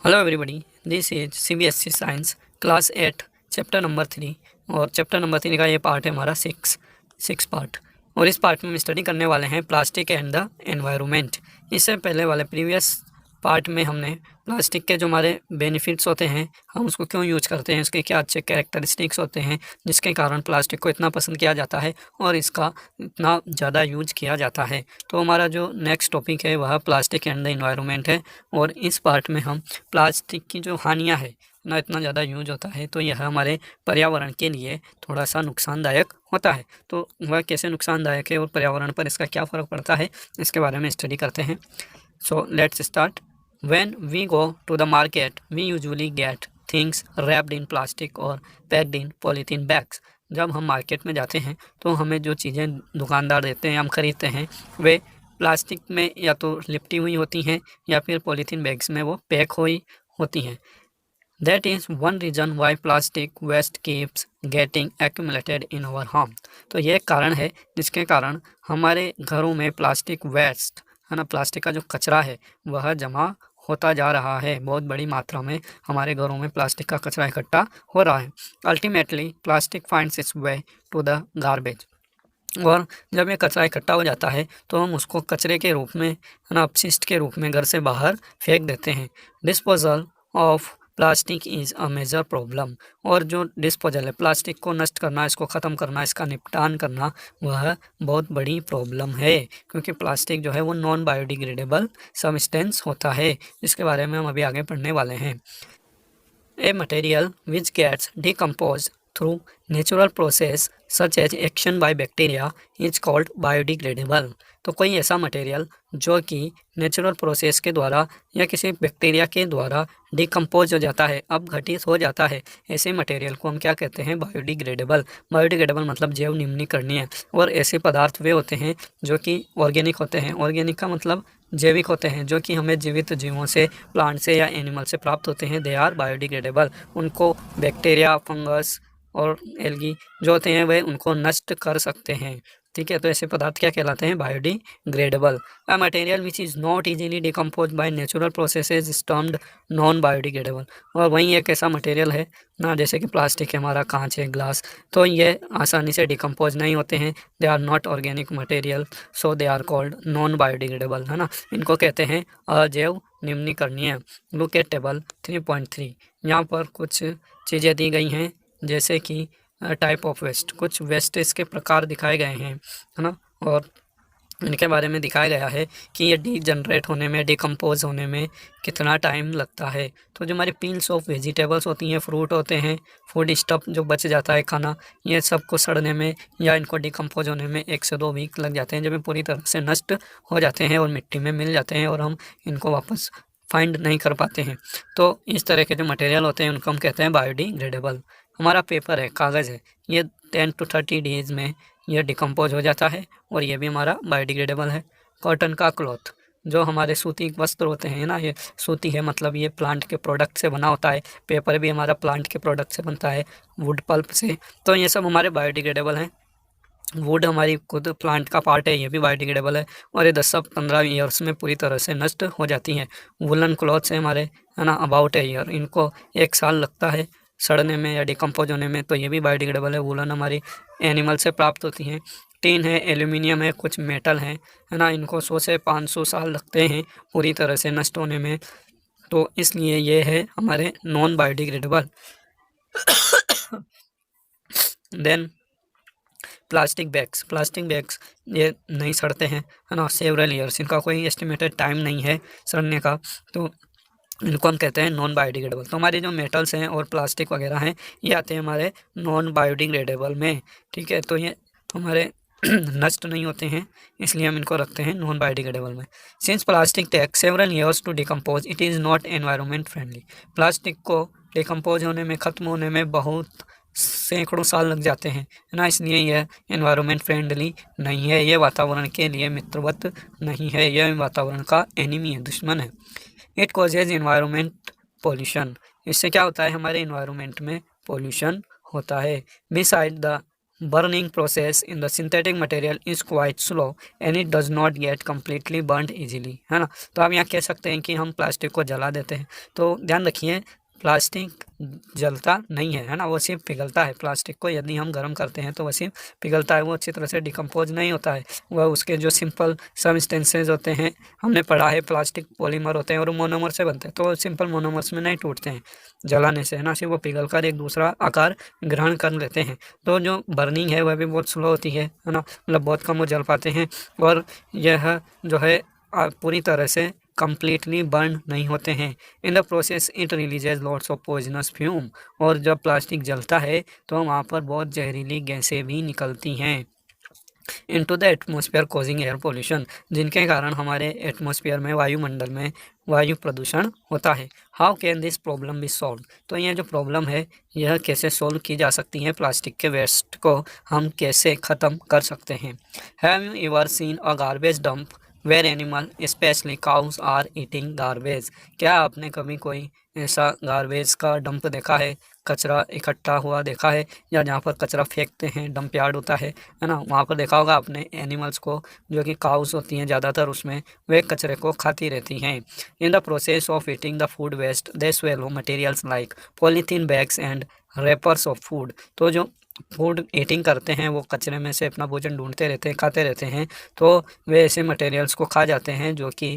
Hello everybody, this is CBSE science class 8 chapter number 3। और chapter number 3 का ये part है हमारा सिक्स पार्ट। और इस पार्ट में हम स्टडी करने वाले हैं प्लास्टिक एंड द एनवायरनमेंट। इससे पहले वाले प्रीवियस पार्ट में हमने प्लास्टिक के जो हमारे बेनिफिट्स होते हैं, हम उसको क्यों यूज करते हैं, उसके क्या अच्छे कैरेक्टरिस्टिक्स होते हैं जिसके कारण प्लास्टिक को इतना पसंद किया जाता है और इसका इतना ज़्यादा यूज किया जाता है। तो हमारा जो नेक्स्ट टॉपिक है वह प्लास्टिक एंड द एनवायरनमेंट है। और इस पार्ट में हम प्लास्टिक की जो हानियाँ है ना, इतना ज़्यादा यूज होता है तो यह हमारे पर्यावरण के लिए थोड़ा सा नुकसानदायक होता है। तो वह कैसे नुकसानदायक है और पर्यावरण पर इसका क्या फ़र्क पड़ता है, इसके बारे में स्टडी करते हैं। So let's start. When we go to the market, we usually get things wrapped in plastic or packed in polythene bags. जब हम मार्केट में जाते हैं तो हमें जो चीज़ें दुकानदार देते हैं, हम खरीदते हैं, वे प्लास्टिक में या तो लिपटी हुई होती हैं या फिर पॉलीथीन बैग्स में वो पैक हुई होती हैं। That is one reason why plastic waste keeps getting accumulated in our home. तो ये कारण है जिसके कारण हमारे घरों में प्लास्टिक वेस्ट है ना, प्लास्टिक का जो कचरा है वह जमा होता जा रहा है। बहुत बड़ी मात्रा में हमारे घरों में प्लास्टिक का कचरा इकट्ठा हो रहा है। Ultimately plastic finds its way to the garbage. और जब ये कचरा इकट्ठा हो जाता है तो हम उसको कचरे के रूप में, है ना, अपशिष्ट के रूप में घर से बाहर फेंक देते हैं। Disposal of plastic is a major problem. और जो डिस्पोजल है, प्लास्टिक को नष्ट करना, इसको ख़त्म करना, इसका निपटान करना, वह बहुत बड़ी प्रॉब्लम है। क्योंकि प्लास्टिक जो है वो नॉन बायोडिग्रेडेबल सबस्टेंस होता है, जिसके बारे में हम अभी आगे पढ़ने वाले हैं। A material which gets decomposed through natural process such as action by bacteria is called biodegradable। तो कोई ऐसा मटेरियल जो कि नेचुरल प्रोसेस के द्वारा या किसी बैक्टीरिया के द्वारा डिकम्पोज हो जाता है, अब घटित हो जाता है, ऐसे मटेरियल को हम क्या कहते हैं? बायोडिग्रेडेबल। बायोडिग्रेडेबल मतलब जैव निम्नीकरणीय। और ऐसे पदार्थ वे होते हैं जो कि ऑर्गेनिक होते हैं। ऑर्गेनिक का मतलब जैविक होते हैं, जो कि हमें जीवित जीवों से, प्लांट से या एनिमल से प्राप्त होते हैं। They are biodegradable. उनको बैक्टीरिया, फंगस और एल्गी जो होते हैं वे उनको नष्ट कर सकते हैं। ठीक है, तो ऐसे पदार्थ क्या कहलाते हैं? Biodegradable. A material which is not easily decompose by natural processes is termed non biodegradable. और वहीं एक ऐसा मटेरियल है ना, जैसे कि प्लास्टिक है, हमारा कांच है, ग्लास, तो ये आसानी से डिकम्पोज नहीं होते हैं। They are not organic material, so they are called non biodegradable, है ना। इनको कहते हैं अजैव निम्नीकरणीय। Look at table 3.3। यहाँ पर कुछ चीज़ें दी गई हैं, जैसे कि टाइप ऑफ वेस्ट, कुछ वेस्टेज के प्रकार दिखाए गए हैं, है ना। और इनके बारे में दिखाया गया है कि ये डीजनरेट होने में, डिकम्पोज होने में कितना टाइम लगता है। तो जो हमारी पील्स ऑफ वेजिटेबल्स होती हैं, फ्रूट होते हैं, फूड स्टफ जो बच जाता है खाना, ये सब को सड़ने में या इनको डिकम्पोज होने में 1 से 2 वीक लग जाते हैं, जब ये पूरी तरह से नष्ट हो जाते हैं और मिट्टी में मिल जाते हैं और हम इनको वापस फाइंड नहीं कर पाते हैं। तो इस तरह के जो मटेरियल होते हैं उनको हम कहते हैं बायोडिग्रेडेबल। हमारा पेपर है, कागज़ है, ये 10 to 30 डेज़ में ये डिकम्पोज हो जाता है और ये भी हमारा बायोडिग्रेडेबल है। कॉटन का क्लॉथ, जो हमारे सूती वस्त्र होते हैं ना, ये सूती है मतलब ये प्लांट के प्रोडक्ट से बना होता है। पेपर भी हमारा प्लांट के प्रोडक्ट से बनता है, वुड पल्प से। तो ये सब हमारे बायोडिग्रेडेबल हैं। वुड हमारी खुद प्लांट का पार्ट है, ये भी बायोडिग्रेडेबल है और ये 10 से 15 ईयर्स में पूरी तरह से नष्ट हो जाती हैं। वुलन क्लॉथ्स है हमारे, है ना, अबाउट ए ईयर, इनको 1 साल लगता है सड़ने में या डिकम्पोज होने में, तो ये भी बायोडिग्रेडेबल है। वुलन हमारी एनिमल से प्राप्त होती हैं। टिन है, एल्यूमिनियम है, कुछ मेटल हैं, है ना, इनको 100 से 500 साल लगते हैं पूरी तरह से नष्ट होने में, तो इसलिए ये है हमारे non biodegradable. Then plastic bags ये नहीं सड़ते हैं, है ना, सेवरल ईयर्स, इनका कोई एस्टिमेटेड टाइम नहीं है सड़ने का, तो इनको हम कहते हैं नॉन बायोडिग्रेडेबल। तो हमारे जो मेटल्स हैं और प्लास्टिक वगैरह हैं ये आते हैं हमारे नॉन बायोडिग्रेडेबल में। ठीक है, तो ये हमारे नष्ट नहीं होते हैं, इसलिए हम इनको रखते हैं नॉन बायोडिग्रेडेबल में। Since plastic takes several years to decompose, it is not environment friendly. Plastic को डिकम्पोज होने में, ख़त्म होने में बहुत सैकड़ों साल लग जाते हैं, है ना, इसलिए यह एनवायरनमेंट फ्रेंडली नहीं है, ये वातावरण के लिए मित्रवत नहीं है, यह वातावरण का एनिमी है, दुश्मन है। इट कॉजेज इन्वायरमेंट पोल्यूशन, इससे क्या होता है? हमारे इन्वायरमेंट में पोल्यूशन होता है। Beside the burning process in the synthetic material is quite slow and it does not get completely burnt easily, है ना। तो आप यहाँ कह सकते हैं कि हम प्लास्टिक को जला देते हैं, तो ध्यान रखिए प्लास्टिक जलता नहीं है ना, वो सिर्फ पिघलता है। प्लास्टिक को यदि हम गर्म करते हैं तो वो सिर्फ पिघलता है, वो अच्छी तरह से डिकम्पोज नहीं होता है। वह उसके जो सिंपल सबस्टेंसेज होते हैं, हमने पढ़ा है प्लास्टिक पॉलीमर होते हैं और मोनोमर से बनते हैं, तो सिंपल मोनोमर्स में नहीं टूटते हैं जलाने से, है ना, सिर्फ वो पिघल कर एक दूसरा आकार ग्रहण कर लेते हैं। तो जो बर्निंग है वह भी बहुत स्लो होती है ना, मतलब बहुत कम वो जल पाते हैं और यह जो है पूरी तरह से कम्प्लीटली बर्न नहीं होते हैं। In the process it releases lots of poisonous fume, और जब प्लास्टिक जलता है तो वहाँ पर बहुत जहरीली गैसें भी निकलती हैं into the atmosphere causing air pollution, जिनके कारण हमारे एटमॉस्फेयर में वायुमंडल में वायु प्रदूषण होता है। How can this problem be solve, तो यह जो प्रॉब्लम है यह कैसे सॉल्व की जा सकती है, प्लास्टिक के वेस्ट को हम कैसे ख़त्म कर सकते हैं। Have you ever seen a garbage dump where animal specially cows are eating garbage, क्या आपने कभी कोई ऐसा गार्बेज का डंप देखा है, कचरा इकट्ठा हुआ देखा है, या जहाँ पर कचरा फेंकते हैं डंप यार्ड होता है ना, वहाँ पर देखा होगा आपने एनिमल्स को, जो कि काउस होती हैं ज़्यादातर, उसमें वे कचरे को खाती रहती हैं। In the process of eating the food waste they swallow materials like polythene bags and wrappers of food, तो जो फूड ईटिंग करते हैं वो कचरे में से अपना भोजन ढूंढते रहते हैं, खाते रहते हैं, तो वे ऐसे मटेरियल्स को खा जाते हैं जो कि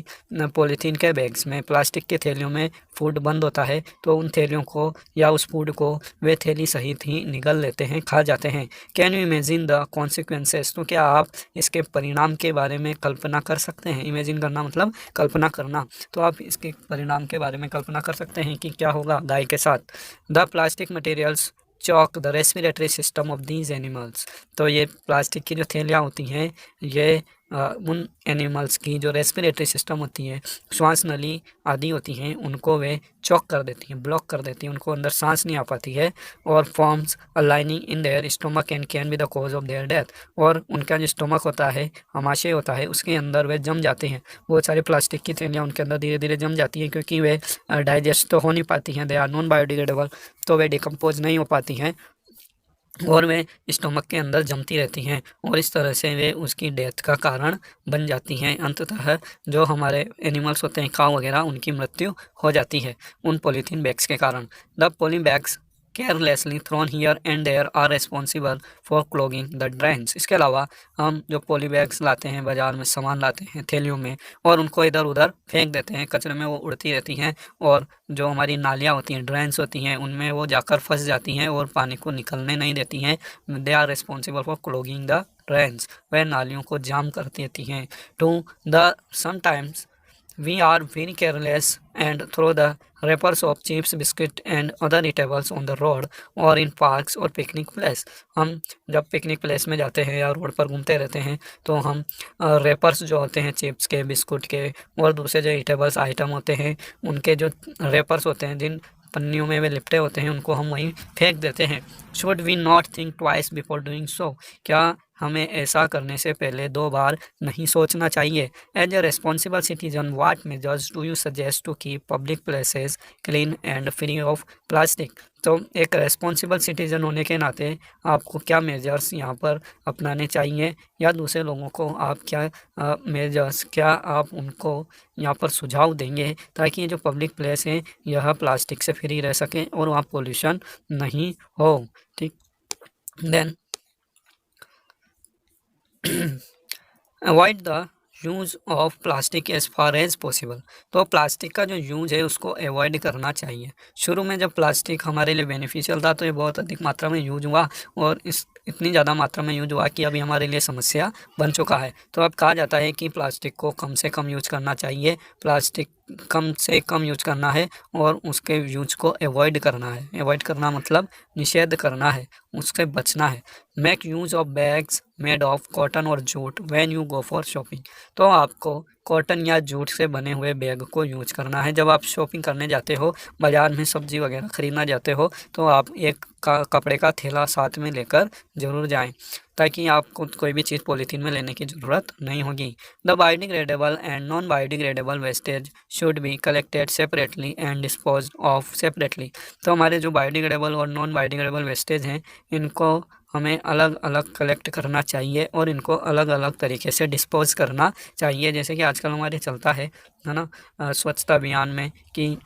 पॉलीथीन के बैग्स में, प्लास्टिक के थैलियों में फूड बंद होता है, तो उन थैलियों को या उस फूड को वे थैली सहित ही निगल लेते हैं, खा जाते हैं। Can you imagine the consequences, तो क्या आप इसके परिणाम के बारे में कल्पना कर सकते हैं। इमेजिन करना मतलब कल्पना करना, तो आप इसके परिणाम के बारे में कल्पना कर सकते हैं कि क्या होगा गाय के साथ। The plastic materials chalk the respiratory system of these animals, तो ये प्लास्टिक की जो थैलियाँ होती हैं ये उन एनिमल्स की जो रेस्पिरेटरी सिस्टम होती है, श्वास नली आदि होती हैं, उनको वे चॉक कर देती हैं, ब्लॉक कर देती हैं, उनको अंदर सांस नहीं आ पाती है, और forms a lining in their stomach and can be the cause of their death, और उनका जो स्टोमक होता है, आमाशय होता है, उसके अंदर वे जम जाते हैं। बहुत सारी प्लास्टिक की थैलियाँ उनके अंदर धीरे धीरे जम जाती हैं, क्योंकि वे डाइजेस्ट तो हो नहीं पाती हैं, दे आर नॉन बायोडिग्रेडेबल, तो वे डिकम्पोज नहीं हो पाती हैं और वे स्टोमक के अंदर जमती रहती हैं, और इस तरह से वे उसकी डेथ का कारण बन जाती हैं। अंततः जो हमारे एनिमल्स होते हैं, काऊ वगैरह, उनकी मृत्यु हो जाती है उन पॉलीथीन बैग्स के कारण। The poly bags carelessly thrown here and there are responsible for clogging the drains, इसके अलावा हम जो पॉली बैग्स लाते हैं, बाज़ार में सामान लाते हैं थैलियों में, और उनको इधर उधर फेंक देते हैं, कचरे में वो उड़ती रहती हैं, और जो हमारी नालियाँ होती हैं, ड्रेन्स होती हैं, उनमें वो जाकर फंस जाती हैं और पानी को निकलने नहीं देती हैं। They are responsible for clogging the drains, वह नालियों को जाम कर देती हैं। To the sometimes we are very careless and throw the wrappers of chips, biscuit and other eatables on the road or in parks or picnic place, हम जब picnic place में जाते हैं या रोड पर घूमते रहते हैं तो हम रैपर्स जो होते हैं चिप्स के, बिस्कुट के और दूसरे जो ईटेबल्स आइटम होते हैं, उनके जो रैपर्स होते हैं, जिन पन्नियों में वे लिपटे होते हैं, उनको हम वहीं फेंक देते हैं। Should we not think twice before doing so, क्या हमें ऐसा करने से पहले 2 बार नहीं सोचना चाहिए। As a responsible citizen what measures do you suggest to keep public places clean and free of plastic, तो एक रेस्पॉन्सिबल सिटीजन होने के नाते आपको क्या मेजर्स यहाँ पर अपनाने चाहिए, या दूसरे लोगों को आप क्या मेजर्स, क्या आप उनको यहाँ पर सुझाव देंगे ताकि ये जो पब्लिक प्लेस है यह प्लास्टिक से फ्री रह सकें और वहाँ पोल्यूशन नहीं हो। ठीक, then avoid the use of plastic as far as possible, तो प्लास्टिक का जो यूज़ है उसको अवॉइड करना चाहिए। शुरू में जब प्लास्टिक हमारे लिए बेनिफिशियल था तो ये बहुत अधिक मात्रा में यूज हुआ, और इतनी ज़्यादा मात्रा में यूज हुआ कि अभी हमारे लिए समस्या बन चुका है। तो अब कहा जाता है कि प्लास्टिक को कम से कम यूज करना चाहिए, प्लास्टिक कम से कम यूज करना है और उसके यूज को अवॉइड करना है। अवॉइड करना मतलब निषेध करना है, उससे बचना है। Make use of bags made of cotton और jute when you go for shopping, तो आपको कॉटन या जूट से बने हुए बैग को यूज करना है। जब आप शॉपिंग करने जाते हो, बाज़ार में सब्जी वगैरह ख़रीदना जाते हो, तो आप एक कपड़े का थैला साथ में लेकर ज़रूर जाएं, ताकि आपको कोई भी चीज़ पॉलीथीन में लेने की ज़रूरत नहीं होगी। The biodegradable and non biodegradable wastage should be collected separately and disposed of separately, तो हमारे जो बायोडिग्रेडेबल और नॉन बायोडिग्रेडेबल वेस्टेज हैं, इनको हमें अलग अलग कलेक्ट करना चाहिए और इनको अलग अलग तरीके से डिस्पोज करना चाहिए। जैसे कि आजकल हमारे चलता है ना, स्वच्छता अभियान में कि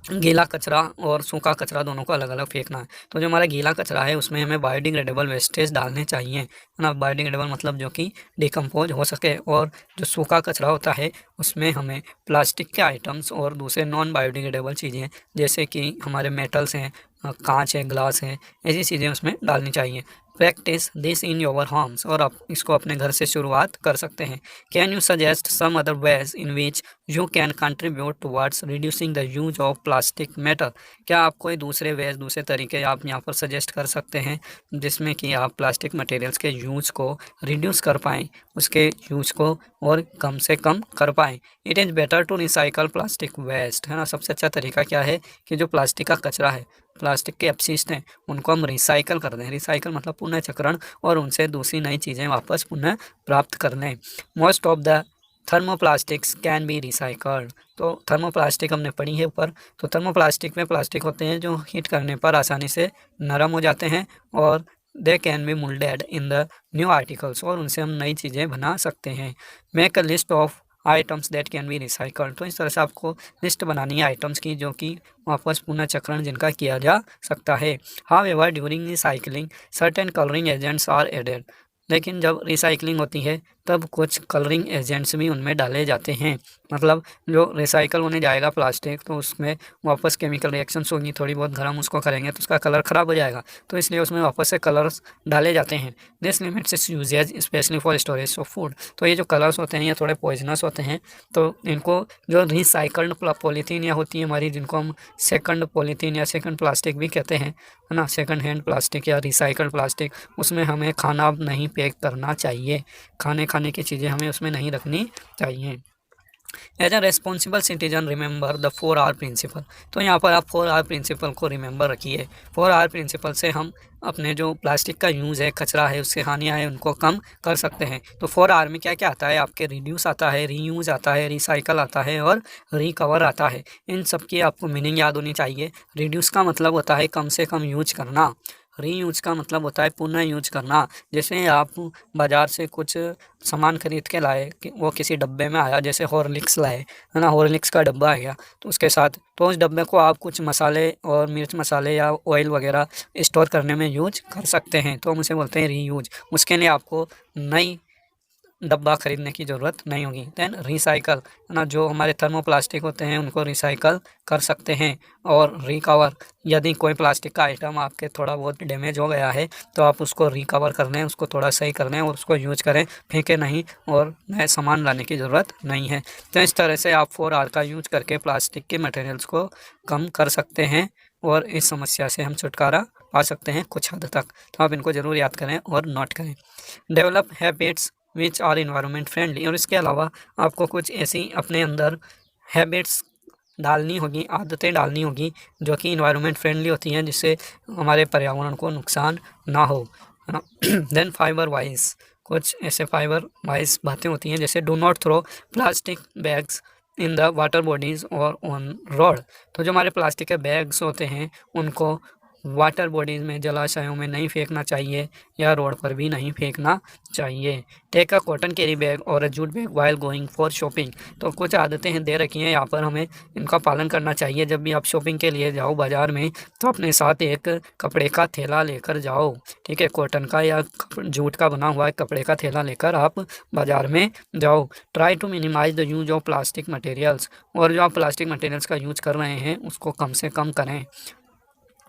गीला कचरा और सूखा कचरा दोनों को अलग अलग फेंकना है। तो जो हमारा गीला कचरा है उसमें हमें बायोडिग्रेडेबल वेस्टेज डालने चाहिए, है ना। बायोडिग्रेडेबल मतलब जो कि डिकम्पोज हो सके। और जो सूखा कचरा होता है उसमें हमें प्लास्टिक के आइटम्स और दूसरे नॉन बायोडिग्रेडेबल चीज़ें जैसे कि हमारे मेटल्स हैं, कांच है, ग्लास है, ऐसी चीज़ें उसमें डालनी चाहिए। Practice this in your homes, और आप इसको अपने घर से शुरुआत कर सकते हैं। Can you suggest some other ways in which you can contribute towards reducing the use of plastic matter? क्या आप कोई दूसरे वेज, दूसरे तरीके आप यहाँ पर सजेस्ट कर सकते हैं जिसमें कि आप प्लास्टिक मटेरियल्स के यूज़ को रिड्यूस कर पाएँ, उसके यूज़ को और कम से कम कर पाएँ। It is better to recycle plastic waste, है ना। सबसे अच्छा तरीका क्या है कि जो प्लास्टिक का कचरा है, प्लास्टिक के अपशिष्ट हैं, उनको हम रिसाइकल कर दें। रिसाइकल मतलब पुनः चक्रण, और उनसे दूसरी नई चीज़ें वापस पुनः प्राप्त कर लें। Most of the thermoplastics can be recycled. तो थर्मोप्लास्टिक हमने पढ़ी है ऊपर। तो थर्मोप्लास्टिक में प्लास्टिक होते हैं जो हीट करने पर आसानी से नरम हो जाते हैं, और they can be moulded in the new articles, और उनसे हम नई चीज़ें बना सकते हैं। Make a list of items that can be recycled. तो इस तरह से आपको लिस्ट बनानी है आइटम्स की जो कि वापस पुनः चक्रण जिनका किया जा सकता है। However during recycling certain colouring agents are added. लेकिन जब रिसाइकलिंग होती है तब कुछ कलरिंग एजेंट्स भी उनमें डाले जाते हैं। मतलब जो रिसाइकल होने जाएगा प्लास्टिक, तो उसमें वापस केमिकल रिएक्शंस होंगी, थोड़ी बहुत गर्म उसको करेंगे तो उसका कलर ख़राब हो जाएगा, तो इसलिए उसमें वापस से कलर्स डाले जाते हैं। This limits its usages specially for storage of food. तो ये जो कलर्स होते हैं ये थोड़े पॉइजनस होते हैं, तो इनको जो रिसाइकल्ड पॉलीथीन या होती है हमारी, जिनको हम सेकंड पॉलीथीन या सेकंड प्लास्टिक भी कहते हैं, है ना, सेकंड हैंड प्लास्टिक या रिसाइकल्ड प्लास्टिक, उसमें हमें खाना नहीं पैक करना चाहिए। खाने की चीज़ें हमें उसमें नहीं रखनी चाहिए। As a responsible citizen remember the 4R principle. तो यहाँ पर आप 4R प्रिंसिपल को रिमेंबर रखिए। 4R प्रिंसिपल से हम अपने जो प्लास्टिक का यूज़ है, कचरा है, उससे हानियाँ हैं, उनको कम कर सकते हैं। तो 4R में क्या क्या आता है आपके? रिड्यूस आता है, रीयूज़ आता है, रिसाइकल आता है और रिकवर आता है। इन सब की आपको मीनिंग याद होनी चाहिए। रिड्यूस का मतलब होता है कम से कम यूज करना। रीयूज का मतलब होता है पुनः यूज करना। जैसे आप बाज़ार से कुछ सामान खरीद के लाए, कि वो किसी डब्बे में आया, जैसे हॉर्लिक्स लाए, है ना, हॉर्लिक्स का डब्बा आ गया, तो उसके साथ तो उस डब्बे को आप कुछ मसाले और मिर्च मसाले या ऑयल वगैरह स्टोर करने में यूज कर सकते हैं, तो हम उसे बोलते हैं रीयूज। उसके लिए आपको नई डब्बा खरीदने की ज़रूरत नहीं होगी। दैन रिसाइकल, है ना, जो हमारे थर्मोप्लास्टिक होते हैं उनको रिसाइकल कर सकते हैं। और रिकवर, यदि कोई प्लास्टिक का आइटम आपके थोड़ा बहुत डैमेज हो गया है तो आप उसको रिकवर कर लें, उसको थोड़ा सही कर लें और उसको यूज करें, फेंके नहीं, और नए सामान लाने की ज़रूरत नहीं है। तो इस तरह से आप 4R का यूज करके प्लास्टिक के मटेरियल्स को कम कर सकते हैं और इस समस्या से हम छुटकारा पा सकते हैं कुछ हद तक। तो आप इनको ज़रूर याद करें और नोट करें। Develop habits which are environment friendly. और इसके अलावा आपको कुछ ऐसी अपने अंदर हैबिट्स डालनी होगी, आदतें डालनी होगी जो कि इन्वायरमेंट फ्रेंडली होती हैं, जिससे हमारे पर्यावरण को नुकसान ना हो, है ना। देन फाइबर वाइज, कुछ ऐसे फाइबर वाइज बातें होती हैं, जैसे do not throw plastic bags in the water bodies और ऑन रोड। तो जो हमारे प्लास्टिक के बैग्स होते हैं उनको वाटर बॉडीज़ में, जलाशयों में नहीं फेंकना चाहिए या रोड पर भी नहीं फेंकना चाहिए। Take a cotton carry bag और a jute bag while going for shopping. तो कुछ आदतें हैं दे रखी हैं यहाँ पर, हमें इनका पालन करना चाहिए। जब भी आप शॉपिंग के लिए जाओ बाज़ार में तो अपने साथ एक कपड़े का थैला लेकर जाओ, ठीक है, कॉटन का या जूट का बना हुआ कपड़े का थैला लेकर आप बाज़ार में जाओ। Try to minimise the use of plastic materials. और जो आप प्लास्टिक मटेरियल्स का यूज कर रहे हैं उसको कम से कम करें,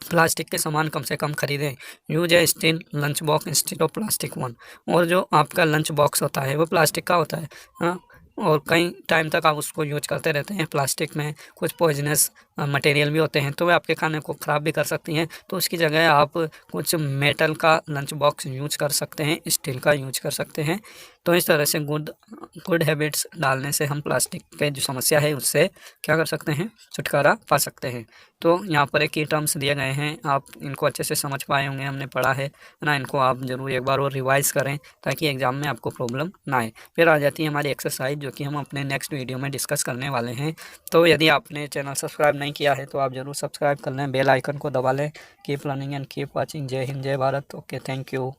प्लास्टिक के सामान कम से कम खरीदें। Use A steel lunch box instead of plastic one. और जो आपका लंच बॉक्स होता है वो प्लास्टिक का होता है, हाँ, और कई टाइम तक आप उसको यूज करते रहते हैं। प्लास्टिक में कुछ पॉइजनस मटेरियल भी होते हैं, तो वे आपके खाने को ख़राब भी कर सकती हैं। तो उसकी जगह आप कुछ मेटल का लंच बॉक्स यूज कर सकते हैं, स्टील का यूज कर सकते हैं। तो इस तरह से गुड हैबिट्स डालने से हम प्लास्टिक के जो समस्या है उससे क्या कर सकते हैं, छुटकारा पा सकते हैं। तो यहाँ पर एक की टर्म्स दिए गए हैं, आप इनको अच्छे से समझ पाए होंगे, हमने पढ़ा है ना। इनको आप ज़रूर एक बार और रिवाइज़ करें ताकि एग्ज़ाम में आपको प्रॉब्लम ना आए। फिर आ जाती है हमारी एक्सरसाइज, जो कि हम अपने नेक्स्ट वीडियो में डिस्कस करने वाले हैं। तो यदि आपने चैनल सब्सक्राइब नहीं किया है तो आप ज़रूर सब्सक्राइब कर लें, बेल आइकन को दबा लें। Keep learning and keep watching. जय हिंद, जय भारत। Okay, thank you.